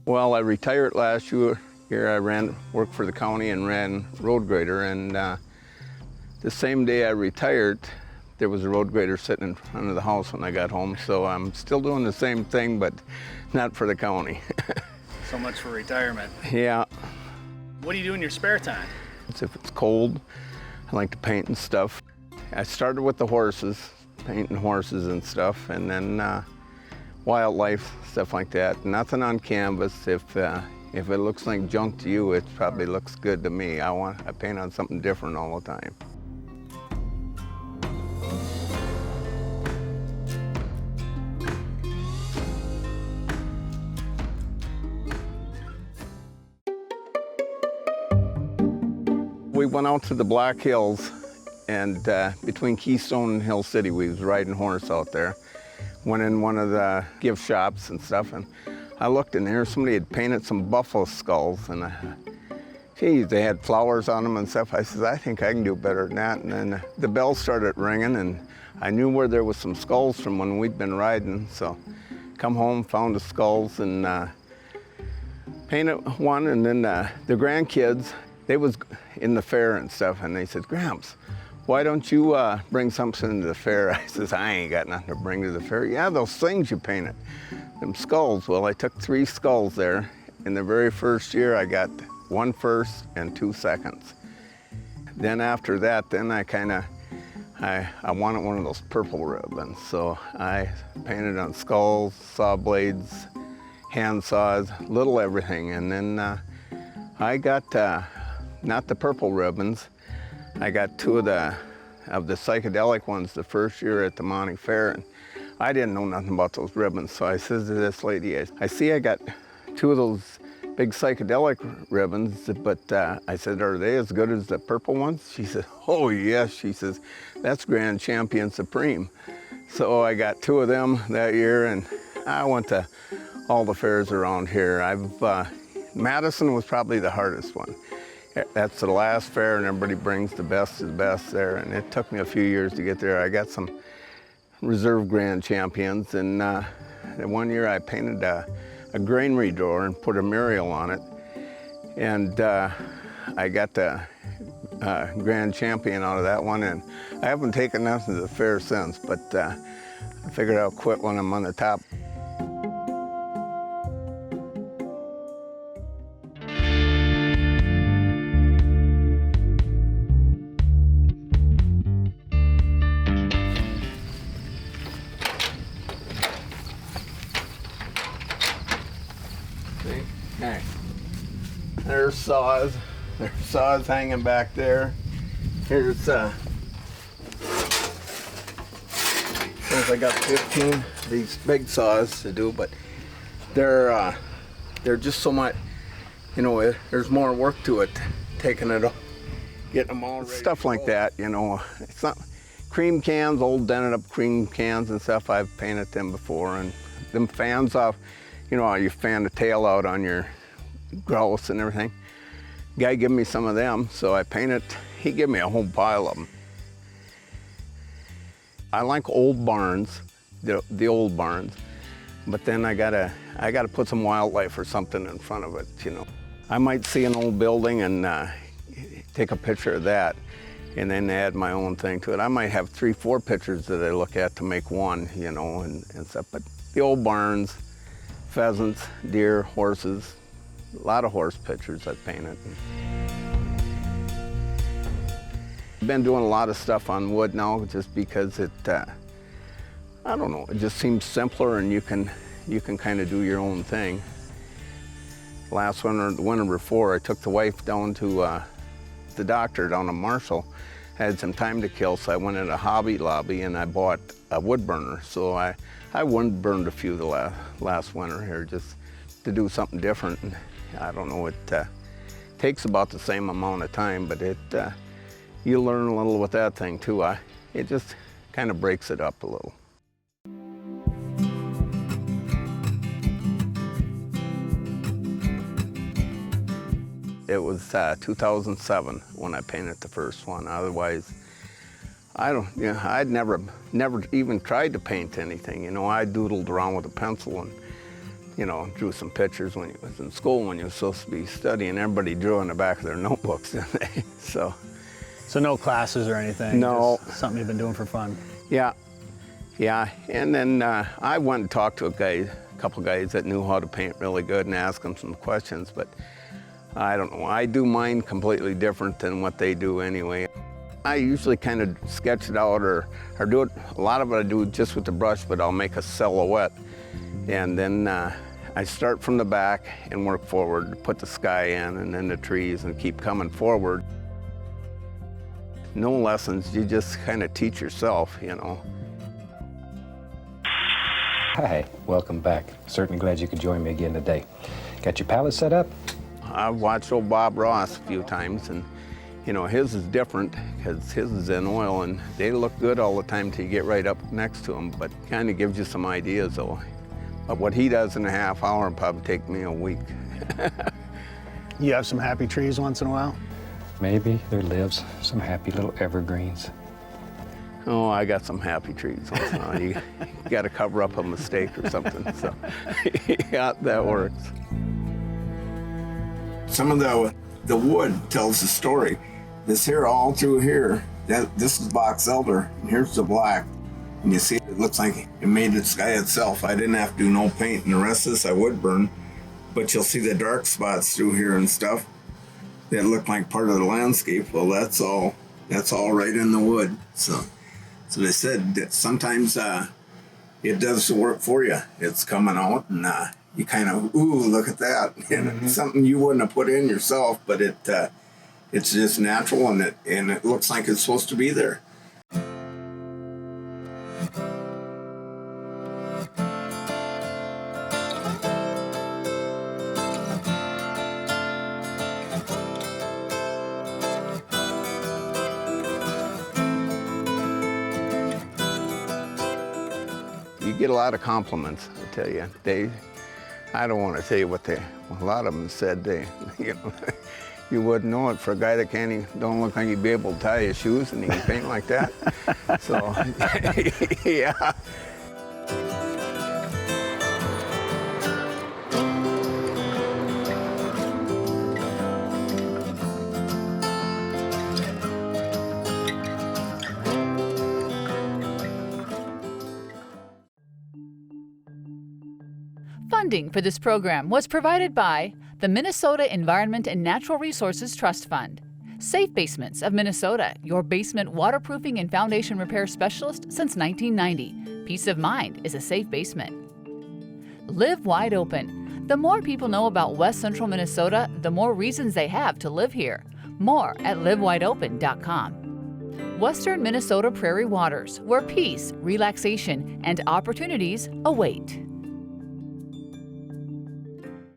Well, I retired last year. Here I worked for the county and ran road grader, and the same day I retired, there was a road grader sitting in front of the house when I got home, so I'm still doing the same thing, but not for the county. So much for retirement. Yeah. What do you do in your spare time? If it's cold, I like to paint and stuff. I started with the horses, painting horses and stuff, and then wildlife, stuff like that. Nothing on canvas. If it looks like junk to you, it probably looks good to me. I paint on something different all the time. We went out to the Black Hills, and between Keystone and Hill City, we was riding horse out there. Went in one of the gift shops and stuff, and I looked in there, somebody had painted some buffalo skulls, and geez, they had flowers on them and stuff. I said, I think I can do better than that. And then the bell started ringing, and I knew where there was some skulls from when we'd been riding. So come home, found the skulls, and painted one. And then the grandkids, they was in the fair and stuff, and they said, Gramps, why don't you bring something to the fair? I says, I ain't got nothing to bring to the fair. Yeah, those things you painted, them skulls. Well, I took 3 skulls there. In the very first year, I got 1 first and 2 seconds. Then after that, then I wanted one of those purple ribbons. So I painted on skulls, saw blades, hand saws, little everything. And then I got, not the purple ribbons, I got 2 of the psychedelic ones the first year at the Monty Fair, and I didn't know nothing about those ribbons. So I says to this lady, I see I got 2 of those big psychedelic ribbons, but I said, are they as good as the purple ones? She said, oh yes. She says, that's Grand Champion Supreme. So I got 2 of them that year, and I went to all the fairs around here. Madison was probably the hardest one. That's the last fair, and everybody brings the best of the best there, and it took me a few years to get there. I got some reserve grand champions, and one year I painted a granary door and put a Muriel on it, and I got the grand champion out of that one, and I haven't taken nothing to the fair since, but I figured I'll quit when I'm on the top. Okay. There's saws hanging back there. Here's since I got 15 of these big saws to do, but they're just so much, you know, there's more work to it, taking it, getting them all ready. Stuff like that, you know. It's not cream cans, old dented up cream cans and stuff. I've painted them before, and them fans off. You know how you fan the tail out on your grouse and everything? Guy gave me some of them, so I painted. He gave me a whole pile of them. I like old barns, the old barns, but then I gotta put some wildlife or something in front of it, you know. I might see an old building and take a picture of that, and then add my own thing to it. I might have 3, 4 pictures that I look at to make one, you know, and stuff. But the old barns, pheasants, deer, horses, a lot of horse pictures I've painted. I've been doing a lot of stuff on wood now just because it, I don't know, it just seems simpler, and you can kind of do your own thing. Last winter, the winter before, I took the wife down to the doctor down in Marshall. I had some time to kill, so I went in a Hobby Lobby and I bought a wood burner. So I wood burned a few the last winter here just to do something different. And I don't know, it takes about the same amount of time, but you learn a little with that thing too. It just kind of breaks it up a little. It was 2007 when I painted the first one. Otherwise, I'd never even tried to paint anything. You know, I doodled around with a pencil, and drew some pictures when he was in school when he was supposed to be studying. Everybody drew on the back of their notebooks, didn't they? So no classes or anything? No. Just something you've been doing for fun? yeah. And then I went and talked to a couple guys that knew how to paint really good and asked them some questions, but I don't know. I do mine completely different than what they do anyway. I usually kind of sketch it out or do it, a lot of it I do just with the brush, but I'll make a silhouette. And then I start from the back and work forward, put the sky in and then the trees and keep coming forward. No lessons, you just kind of teach yourself, Hi, welcome back. Certainly glad you could join me again today. Got your palette set up? I've watched old Bob Ross a few times, and his is different because his is in oil and they look good all the time till you get right up next to them, but kind of gives you some ideas though. But what he does in a half hour would probably take me a week. You have some happy trees once in a while? Maybe there lives some happy little evergreens. Oh, I got some happy trees once in a while. You got to cover up a mistake or something, so yeah, that works. Some of the wood tells the story. This here, all through here, this is box elder, and here's the black. And you see, it looks like it made the sky itself. I didn't have to do no paint, and the rest of this I would burn. But you'll see the dark spots through here and stuff that look like part of the landscape. Well, that's all right in the wood. So they said that sometimes it does the work for you. It's coming out, and you kind of, ooh, look at that. And it's something you wouldn't have put in yourself, but it's just natural, and it looks like it's supposed to be there. You get a lot of compliments, I tell you. I don't want to tell you what a lot of them said. You wouldn't know it for a guy that don't look like he'd be able to tie his shoes and he can paint like that. So, yeah. Funding for this program was provided by the Minnesota Environment and Natural Resources Trust Fund, Safe Basements of Minnesota, your basement waterproofing and foundation repair specialist since 1990. Peace of mind is a safe basement. Live Wide Open. The more people know about West Central Minnesota, the more reasons they have to live here. More at livewideopen.com. Western Minnesota Prairie Waters, where peace, relaxation, and opportunities await.